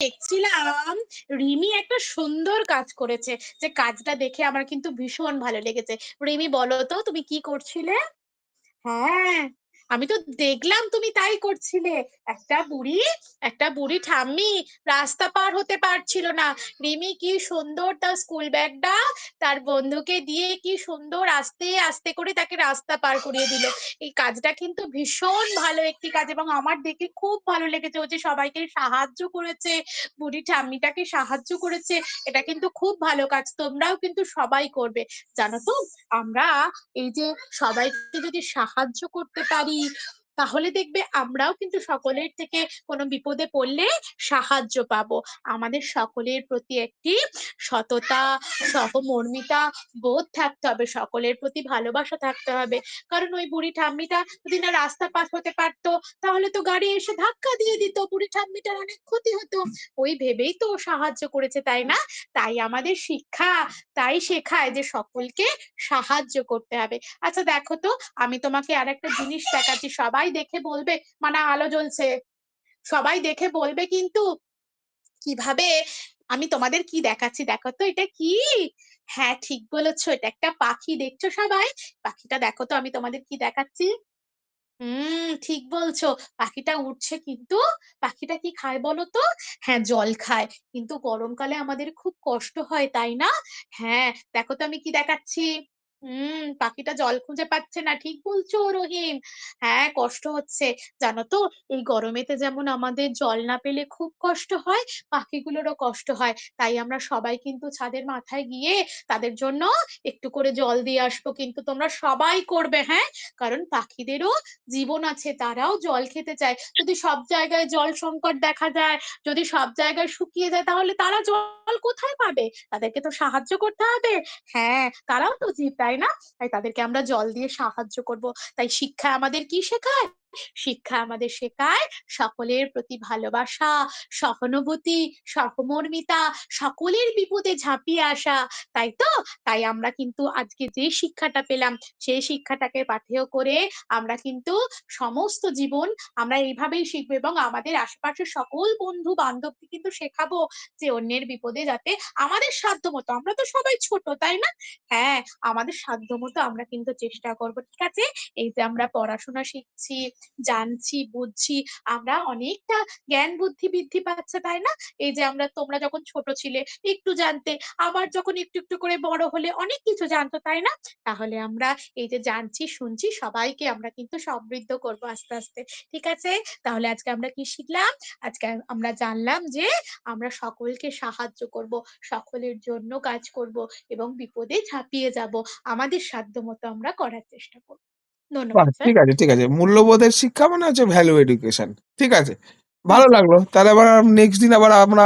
দেখছিলাম রিমি একটা সুন্দর কাজ করেছে, যে কাজটা দেখে আমার কিন্তু ভীষণ ভালো লেগেছে। রিমি, বলো তো তুমি কি করছিলে? হ্যাঁ, আমি তো দেখলাম তুমি তাই করছিলে। একটা বুড়ি একটা বুড়ি ঠাম্মি রাস্তা পার হতে পারছিল না। রিমি কি সুন্দর তার স্কুল ব্যাগটা তার বন্ধুকে দিয়ে কি সুন্দর আস্তে আস্তে করে তাকে রাস্তা পার করিয়ে দিল। এই কাজটা কিন্তু ভীষণ ভালো একটি কাজ, এবং আমার দেখে খুব ভালো লেগেছে। ও যে সবাইকে সাহায্য করেছে, বুড়ি ঠাম্মিটাকে সাহায্য করেছে, এটা কিন্তু খুব ভালো কাজ। তোমরাও কিন্তু সবাই করবে, জানো তো। আমরা এই যে সবাইকে যদি সাহায্য করতে পারি, তাহলে দেখবে আমরাও কিন্তু সকলের থেকে কোনো বিপদে পড়লে সাহায্য পাবো। আমাদের সকলের প্রতি একটি সততা, সহমর্মিতা বোধ থাকতে হবে, সকলের প্রতি ভালোবাসা থাকতে হবে। কারণ ওই বুড়ি ঠাম্মিটা যদি না রাস্তা পার হতে পারতো, তাহলে তো গাড়ি এসে ধাক্কা দিয়ে দিত, বুড়ি ঠাম্মিটার অনেক ক্ষতি হতো। ওই ভেবেই তো ও সাহায্য করেছে, তাই না? তাই আমাদের শিক্ষা তাই শেখায় যে সকলকে সাহায্য করতে হবে। আচ্ছা দেখো তো, আমি তোমাকে আর একটা জিনিস দেখাচ্ছি, সবাই দেখে বলবে। মানে আলো জ্বলছে, সবাই দেখে বলবে কিন্তু কিভাবে। আমি তোমাদের কি দেখাচ্ছি দেখো তো, এটা কি? হ্যাঁ, ঠিক বলেছো, এটা একটা পাখি। দেখছো সবাই? পাখিটা দেখো তো, আমি তোমাদের কি দেখাচ্ছি। ঠিক বলছো, পাখিটা উঠছে কিন্তু। পাখিটা কি খায় বলো তো? হ্যাঁ, জল খায়। কিন্তু গরমকালে আমাদের খুব কষ্ট হয়, তাই না? হ্যাঁ, দেখো তো আমি কি দেখাচ্ছি। পাখিটা জল খুঁজে পাচ্ছে না, ঠিক বলছো রহিম। হ্যাঁ, কষ্ট হচ্ছে। জানো তো, এই গরমেতে যেমন আমাদের জল না পেলে খুব কষ্ট হয়, পাখিগুলোরও কষ্ট হয়। তাই আমরা সবাই কিন্তু ছাদের মাথায় গিয়ে তাদের জন্য একটু করে জল দিয়ে আসবো, কিন্তু তোমরা সবাই করবে, হ্যাঁ। কারণ পাখিদেরও জীবন আছে, তারাও জল খেতে চায়। যদি সব জায়গায় জল সংকট দেখা যায়, যদি সব জায়গায় শুকিয়ে যায়, তাহলে তারা জল কোথায় পাবে? তাদেরকে তো সাহায্য করতে হবে। হ্যাঁ, তারাও তো জীব, তাই না? তাই তাদেরকে আমরা জল দিয়ে সাহায্য করব। তাই শিক্ষা আমাদের কি শেখায়? শিক্ষা আমাদের শেখায় সকলের প্রতি ভালোবাসা, সহানুভূতি, সহমর্মিতা, সকলের বিপদে ঝাঁপিয়ে আসা। তাই তো। তাই আমরা কিন্তু আজকে যে শিক্ষাটা পেলাম, সেই শিক্ষাটাকে পাথেয় করে আমরা কিন্তু সমস্ত জীবন আমরা এইভাবেই শিখবো, এবং আমাদের আশেপাশের সকল বন্ধু বান্ধবকে কিন্তু শেখাবো যে অন্যের বিপদে যাতে আমাদের সাধ্য মতো, আমরা তো সবাই ছোট, তাই না? হ্যাঁ, আমাদের সাধ্য মতো আমরা কিন্তু চেষ্টা করব, ঠিক আছে? এই যে আমরা পড়াশোনা শিখছি, জানছি, বুঝছি, আমরা অনেকটা জ্ঞান বুদ্ধি বৃদ্ধি পাচ্ছে, তাই না? এই যে আমরা, তোমরা যখন ছোট ছিলে একটু জানতে, আবার যখন একটু একটু করে বড় হলে অনেক কিছু জানতো, তাই না? তাহলে আমরা এই যে জানছি শুনছি, সবাইকে আমরা কিন্তু সমৃদ্ধ করব আস্তে আস্তে, ঠিক আছে? তাহলে আজকে আমরা কি শিখলাম? আজকে আমরা জানলাম যে আমরা সকলকে সাহায্য করব, সকলের জন্য কাজ করব, এবং বিপদে ঝাঁপিয়ে যাব। আমাদের সাধ্য মতো আমরা করার চেষ্টা করব। বাহ! ধন্যবাদ স্যার। ঠিক আছে, ঠিক আছে। মূল্যবোধের শিক্ষা মানে হচ্ছে ভ্যালু এডুকেশন। ঠিক আছে? ভালো হুম। লাগলো। তাহলে আবার নেক্সট দিন আবার আমরা